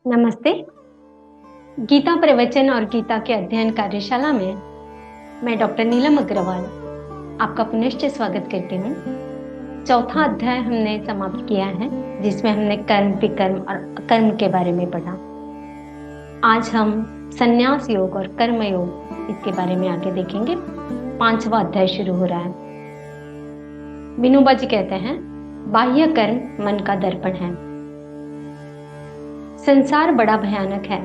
नमस्ते। गीता प्रवचन और गीता के अध्ययन कार्यशाला में मैं डॉक्टर नीलम अग्रवाल आपका पुनश्च स्वागत करती हूँ। चौथा अध्याय हमने समाप्त किया है, जिसमें हमने कर्म, विकर्म और अकर्म के बारे में पढ़ा। आज हम संन्यास योग और कर्म योग इसके बारे में आगे देखेंगे। 5वां अध्याय शुरू हो रहा है। विनोबा जी कहते हैं, बाह्य कर्म मन का दर्पण है। संसार बड़ा भयानक है।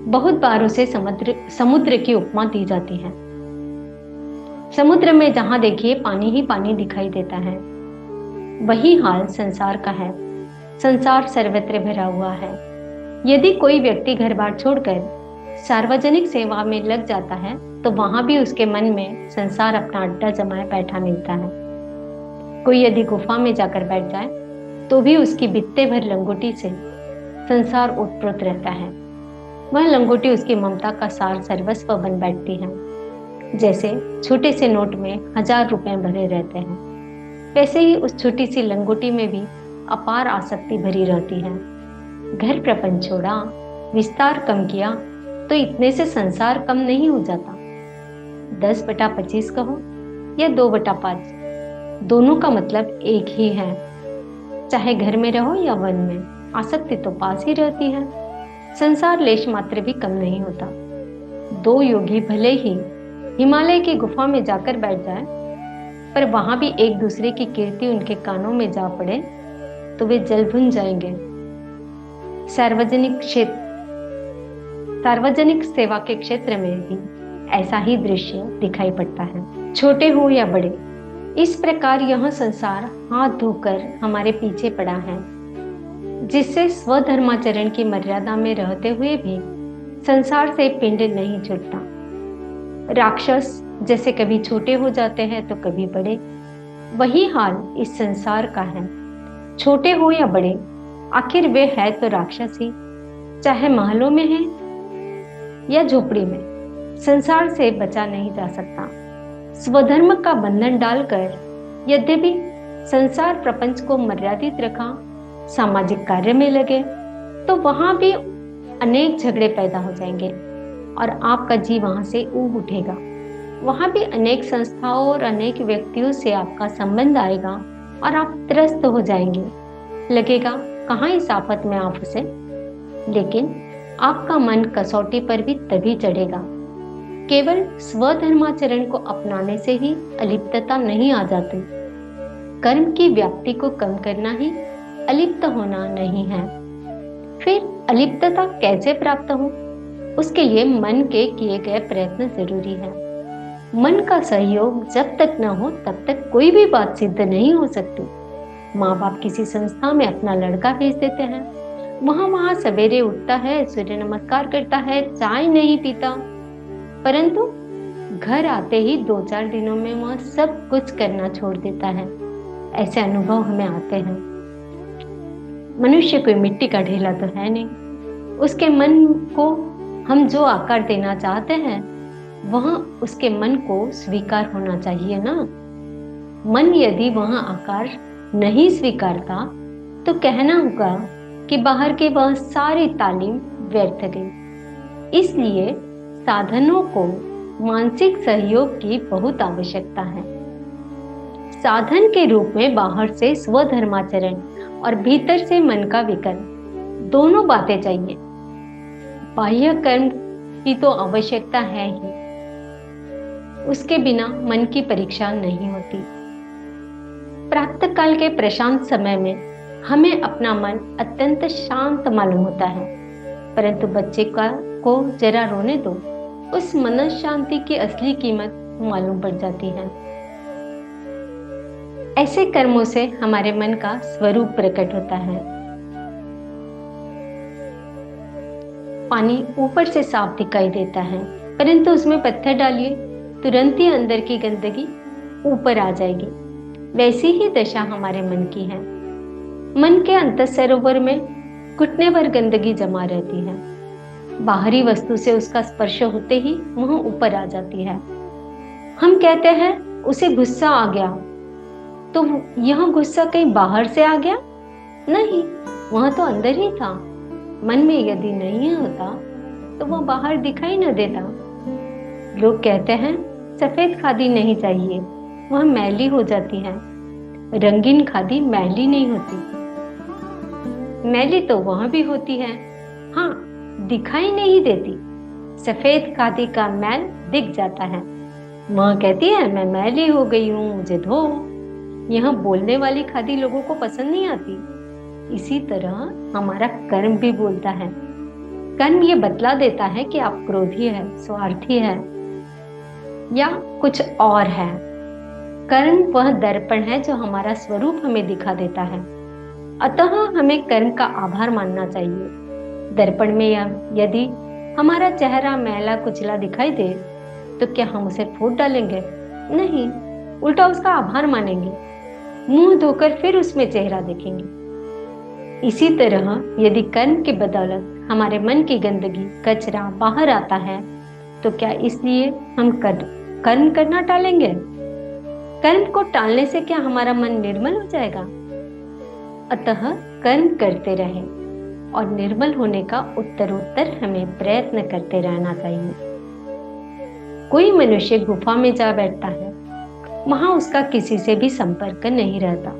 बहुत बार उसे समुद्र की उपमा दी जाती है। समुद्र में जहां देखिए पानी ही पानी दिखाई देता है। वही हाल संसार का है। संसार सर्वत्र भरा हुआ है। यदि कोई व्यक्ति घर बार छोड़कर सार्वजनिक सेवा में लग जाता है तो वहां भी उसके मन में संसार अपना अड्डा जमाए बैठा मिलता है। कोई यदि गुफा में जाकर बैठ जाए तो भी उसकी बित्ते भर लंगोटी से संसार ओतप्रोत रहता है। वह लंगोटी उसकी ममता का सार सर्वस्व बन बैठती है। जैसे छोटे से नोट में 1000 रुपए भरे रहते हैं, वैसे ही उस छोटी सी लंगोटी में भी अपार आसक्ति भरी रहती है। घर प्रपंच छोड़ा, विस्तार कम किया तो इतने से संसार कम नहीं हो जाता। 10/25 कहो या 2/5, दोनों का मतलब एक ही है। चाहे घर में रहो या वन में, आसक्ति तो पास ही रहती है। संसार लेश मात्र भी कम नहीं होता। 2 योगी भले ही हिमालय की गुफा में जाकर बैठ जाए, पर वहां भी एक दूसरे की कीर्ति उनके कानों में जा पड़े तो वे जल भुन जाएंगे। सार्वजनिक सेवा के क्षेत्र में भी ऐसा ही दृश्य दिखाई पड़ता है, छोटे हो या बड़े। इस प्रकार यह संसार हाथ धोकर हमारे पीछे पड़ा है, जिससे स्वधर्माचरण की मर्यादा में रहते हुए भी संसार से पिंड नहीं छूटता। राक्षस जैसे कभी छोटे हो जाते हैं तो कभी बड़े, वही हाल इस संसार का है। छोटे हो या बड़े, आखिर वे है तो राक्षस ही। चाहे महलों में है या झोपड़ी में, संसार से बचा नहीं जा सकता। स्वधर्म का बंधन डालकर यद्यपि संसार प्रपंच को मर्यादित रखा, सामाजिक कार्य में लगे तो वहां भी अनेक झगड़े पैदा हो जाएंगे और आपका जी वहां से ऊब उठेगा। वहां भी अनेक संस्थाओं और अनेक व्यक्तियों से आपका संबंध आएगा और आप त्रस्त हो जाएंगे। लगेगा कहाँ इस आफत में आप फंसे। लेकिन आपका मन कसौटी पर भी तभी चढ़ेगा। केवल स्वधर्माचरण को अपनाने से ही अलिप्तता नहीं आ जाती। कर्म की व्याप्ति को कम करना ही अलिप्त होना नहीं है। फिर अलिप्तता कैसे प्राप्त हो? उसके लिए मन के किए गए प्रयत्न जरूरी है। मन का सहयोग जब तक न हो तब तक कोई भी बात सिद्ध नहीं हो सकती। माँ बाप किसी संस्था में अपना लड़का भेज देते हैं, वहां सवेरे उठता है, सूर्य नमस्कार करता है, चाय नहीं पीता, परंतु घर आते ही 2-4 दिनों में वह सब कुछ करना छोड़ देता है। ऐसे अनुभव हमें आते हैं। मनुष्य कोई मिट्टी का ढेला तो है नहीं। उसके मन को हम जो आकार देना चाहते हैं वह उसके मन को स्वीकार होना चाहिए ना। मन यदि वह आकार नहीं स्वीकारता तो कहना होगा कि बाहर की वह सारी तालीम व्यर्थ गई। इसलिए साधनों को मानसिक सहयोग की बहुत आवश्यकता है। साधन के रूप में बाहर से स्वधर्माचरण और भीतर से मन का विकल्प, दोनों बातें चाहिए। बाह्य कर्म की तो आवश्यकता है ही, उसके बिना मन की परीक्षा नहीं होती। प्रातः काल के प्रशांत समय में हमें अपना मन अत्यंत शांत मालूम होता है, परंतु बच्चे को जरा रोने दो, उस मन शांति की असली कीमत मालूम पड़ जाती है। ऐसे कर्मों से हमारे मन का स्वरूप प्रकट होता है। पानी ऊपर से साफ दिखाई देता है, परंतु उसमें पत्थर डालिए तुरंत ही अंदर की गंदगी ऊपर आ जाएगी। वैसी ही दशा हमारे मन की है। मन के अंत सरोवर में घुटने भर गंदगी जमा रहती है। बाहरी वस्तु से उसका स्पर्श होते ही वह ऊपर आ जाती है। हम कहते हैं उसे गुस्सा आ गया, तो यह गुस्सा कहीं बाहर से आ गया? नहीं, वह तो अंदर ही था। मन में यदि नहीं होता तो वह बाहर दिखाई न देता। लोग कहते हैं सफेद खादी नहीं चाहिए, वह मैली हो जाती है। रंगीन खादी मैली नहीं होती। मैली तो वह भी होती है, हाँ, दिखाई नहीं देती। सफेद खादी का मैल दिख जाता है। माँ कहती है मैं मैली हो गई हूँ, मुझे धो। यह बोलने वाली खादी लोगों को पसंद नहीं आती। इसी तरह हमारा कर्म भी बोलता है। कर्म ये बतला देता है कि आप क्रोधी है, स्वार्थी है या कुछ और है। कर्म वह दर्पण है जो हमारा स्वरूप हमें दिखा देता है। अतः हमें कर्म का आभार मानना चाहिए। दर्पण में यदि हमारा चेहरा मैला कुचला दिखाई दे तो क्या हम उसे फूट डालेंगे? नहीं, उल्टा उसका आभार मानेंगे। मुंह धोकर फिर उसमें चेहरा देखेंगे। इसी तरह यदि कर्म की बदौलत हमारे मन की गंदगी, कचरा बाहर आता है तो क्या इसलिए हम कर्म करना टालेंगे? कर्म को टालने से क्या हमारा मन निर्मल हो जाएगा? अतः कर्म करते रहें और निर्मल होने का उत्तरोत्तर हमें प्रयत्न करते रहना चाहिए। कोई मनुष्य गुफा में जा बैठता है, वहां उसका किसी से भी संपर्क नहीं रहता।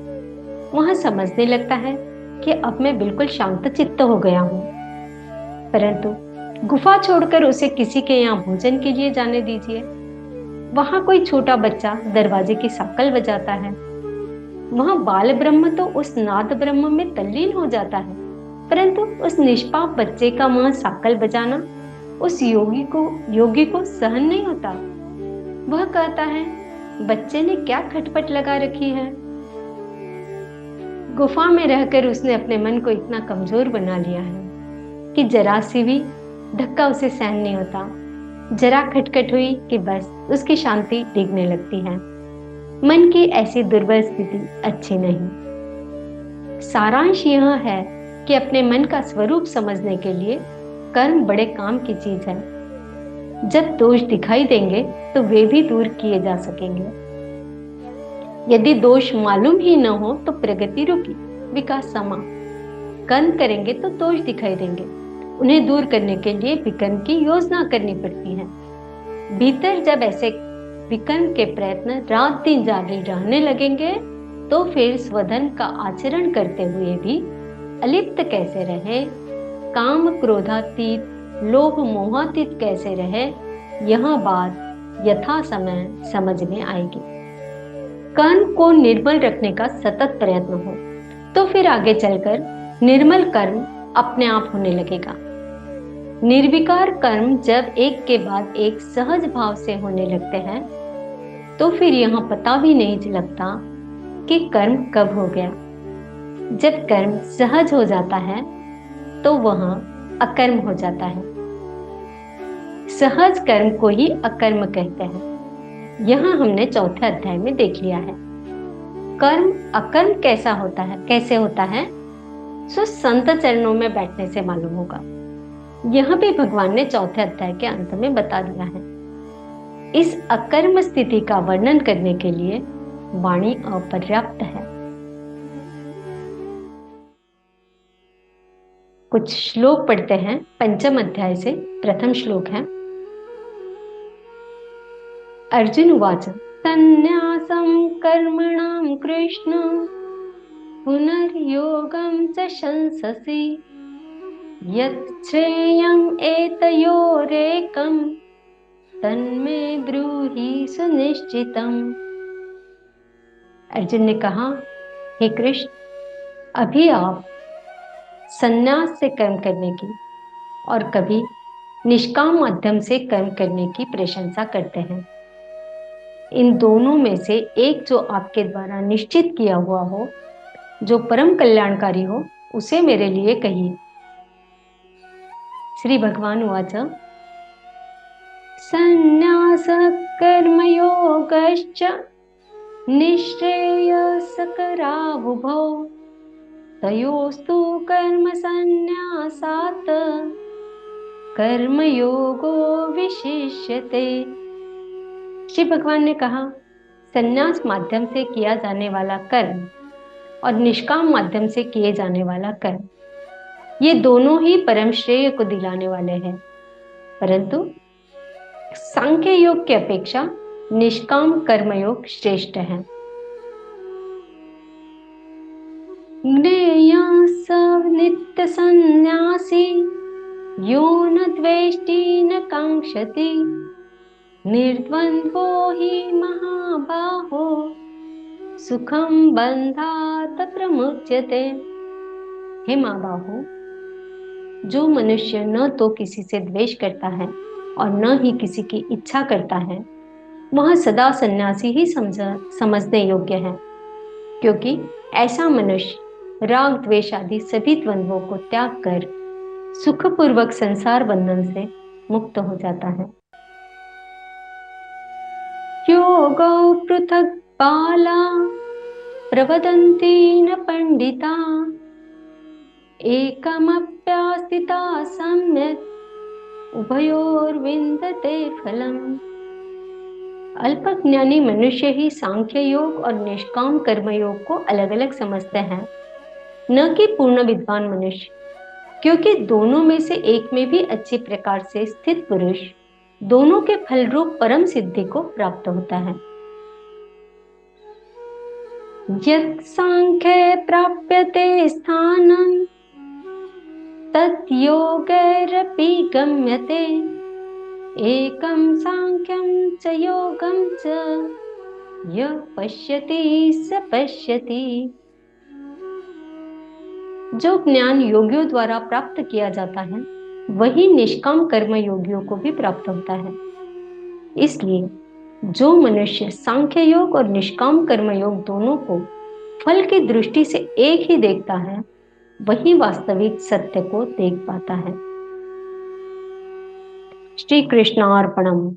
वहां समझने लगता है कि अब मैं बिल्कुल शांत चित्त हो गया हूँ। परंतु गुफा छोड़कर उसे किसी के यहाँ भोजन के लिए जाने दीजिए। वहां कोई छोटा बच्चा दरवाजे की साकल बजाता है। वहां बाल ब्रह्म तो उस नाद ब्रह्म में तल्लीन हो जाता है, परंतु उस निष्पाप बच्चे का वहां साकल बजाना उस योगी को सहन नहीं होता। वह कहता है बच्चे ने क्या खटपट लगा रखी है। गुफा में रहकर उसने अपने मन को इतना कमजोर बना लिया है कि जरा सी भी धक्का उसे सहन नहीं होता। जरा खटखट हुई कि बस उसकी शांति डिगने लगती है। मन की ऐसी दुर्बल स्थिति अच्छी नहीं। सारांश यह है कि अपने मन का स्वरूप समझने के लिए कर्म बड़े काम की चीज है। जब दोष दिखाई देंगे तो वे भी दूर किए जा सकेंगे। यदि दोष मालूम ही न हो तो प्रगति रुकी, विकास समा। कर्म करेंगे तो दोष दिखाई देंगे, उन्हें दूर करने के लिए विकर्म की योजना करनी पड़ती है। भीतर जब ऐसे विकर्म के प्रयत्न रात दिन जारी रहने लगेंगे तो फिर स्वधर्म का आचरण करते हुए भी अलिप्त कैसे रहे, काम क्रोधातीत, लोभ मोहातीत कैसे रहे, यह बात यथा समय समझ में आएगी। कर्म को निर्मल रखने का सतत प्रयत्न हो तो फिर आगे चलकर निर्मल कर्म अपने आप होने लगेगा। निर्विकार कर्म जब एक के बाद एक सहज भाव से होने लगते हैं तो फिर यह पता भी नहीं लगता कि कर्म कब हो गया। जब कर्म सहज हो जाता है तो वह अकर्म हो जाता है। सहज कर्म को ही अकर्म कहते हैं। यह हमने चौथे अध्याय में देख लिया है। कर्म अकर्म कैसे होता है सो संत चरणों में बैठने से मालूम होगा। यह भी भगवान ने चौथे अध्याय के अंत में बता दिया है। इस अकर्म स्थिति का वर्णन करने के लिए वाणी अपर्याप्त है। कुछ श्लोक पढ़ते हैं। पंचम अध्याय से प्रथम श्लोक है। अर्जुन उवाच संन्यासं कर्मणां कृष्ण पुनर्योगं च शंससि यत् श्रेयं एतयोरेकं तन्मे ब्रूहि सुनिश्चितम्। अर्जुन ने कहा, हे कृष्ण, अभी आप संन्यास से कर्म करने की और कभी निष्काम माध्यम से कर्म करने की प्रशंसा करते हैं। इन दोनों में से एक जो आपके द्वारा निश्चित किया हुआ हो, जो परम कल्याणकारी हो, उसे मेरे लिए कहिए। श्री भगवान उवाच संन्यास कर्मयोगश्च निःश्रेयसकरावुभौ तयोस्तु कर्म संन्यासात् कर्मयोगो विशिष्यते। श्री भगवान ने कहा, संन्यास माध्यम से किया जाने वाला कर्म और निष्काम माध्यम से किए जाने वाला कर्म, ये दोनों ही परम श्रेय को दिलाने वाले हैं, परंतु सांख्य योग की अपेक्षा निष्काम कर्मयोग श्रेष्ठ है। ज्ञेय स नित्य संन्यासी यो न द्वेष्टि न कांक्षति निर्द्वंद्वो हि महाबाहो सुखम बंधात प्रमुच्यते। हे महाबाहो, जो मनुष्य न तो किसी से द्वेष करता है और न ही किसी की इच्छा करता है, वह सदा सन्यासी ही समझने योग्य है, क्योंकि ऐसा मनुष्य राग द्वेष आदि सभी द्वंद्वों को त्याग कर सुखपूर्वक संसार बंधन से मुक्त हो जाता है। योगौ पृथक बाला प्रवदन्ति न पंडिता एकमप्यास्थिता सम्यक् उभयोर्विन्दते फलम्। अल्पज्ञानी मनुष्य ही सांख्य योग और निष्काम कर्म योग को अलग अलग समझते हैं, न कि पूर्ण विद्वान मनुष्य, क्योंकि दोनों में से एक में भी अच्छी प्रकार से स्थित पुरुष दोनों के फल रूप परम सिद्धि को प्राप्त होता है। यत् सांख्ये प्राप्यते स्थानं तत् योगैरपि गम्यते एकं सांख्यं च योगं च यः पश्यति स पश्यति। जो ज्ञान योगियों द्वारा प्राप्त किया जाता है वही निष्काम कर्म योगियों को भी प्राप्त होता है। इसलिए जो मनुष्य सांख्य योग और निष्काम कर्म योग दोनों को फल की दृष्टि से एक ही देखता है, वही वास्तविक सत्य को देख पाता है। श्री कृष्णार्पणम।